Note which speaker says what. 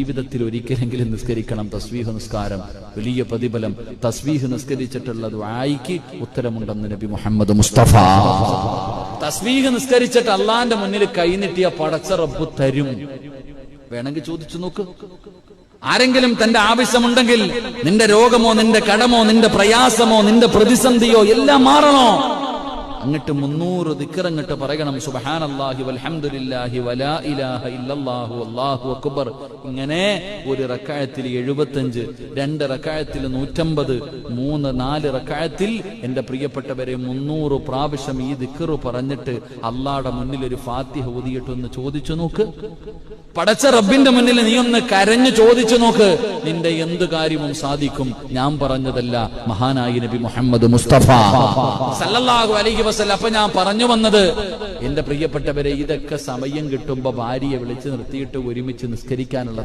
Speaker 1: ജീവിതത്തിൽ ഒരിക്കലെങ്കിലും നിസ്കരിക്കണം. തസ്ബീഹ് നിസ്കാരം വലിയ പ്രതിഫലം. തസ്ബീഹ് നിസ്കരിച്ചിട്ടുള്ള ദുആയിക്ക് ഉത്തരമുണ്ടെന്ന് നബി മുഹമ്മദ് മുസ്തഫ. തസ്ബീഹ് നിസ്കരിച്ചിട്ട് അള്ളാന്റെ മുന്നിൽ കൈനീട്ടിയ പടച്ച റബ്ബ് തരും. വേണമെങ്കിൽ ചോദിച്ചു നോക്ക്. ആരെങ്കിലും തന്റെ ആവശ്യമുണ്ടെങ്കിൽ, നിന്റെ രോഗമോ നിന്റെ കടമോ നിന്റെ പ്രയാസമോ നിന്റെ പ്രതിസന്ധിയോ എല്ലാം മാറണോ, അങ്ങട്ട് 300 ദിക്ർ അങ്ങട്ട് പറയണം. സുബ്ഹാനല്ലാഹി വൽഹംദുലില്ലാഹി വലാ ഇലാഹ ഇല്ലല്ലാഹു അല്ലാഹു അക്ബർ. ഇങ്ങനെ ഒരു റക്അത്തിൽ 75, 2 റക്അത്തിൽ 150, 3, 4 റക്അത്തിൽ എന്റെ പ്രിയപ്പെട്ടവരെ 300 പ്രാവശ്യം ഈ ദിക്ർ പറഞ്ഞിട്ട് അല്ലാഹുടെ മുന്നിൽ ഒരു ഫാത്തിഹ ഓതിയിട്ടൊന്ന് ചോദിച്ചു നോക്ക്. പടച്ച റബ്ബിന്റെ മുന്നിൽ നീ ഒന്ന് കരഞ്ഞു ചോദിച്ചു നോക്ക്. നിന്റെ എന്ത് കാര്യവും സാധിക്കും. ഞാൻ പറഞ്ഞതല്ല, മഹാനായ നബി മുഹമ്മദ് മുസ്തഫ സല്ലല്ലാഹു അലൈഹി വസല്ലം. അപ്പൊ ഞാൻ പറഞ്ഞു വന്നത്, എന്റെ പ്രിയപ്പെട്ടവരെ, ഇതൊക്കെ സമയം കിട്ടുമ്പോ ഭാര്യയെ വിളിച്ചു നിർത്തിയിട്ട് ഒരുമിച്ച് നിസ്കരിക്കാനുള്ളതാണ്.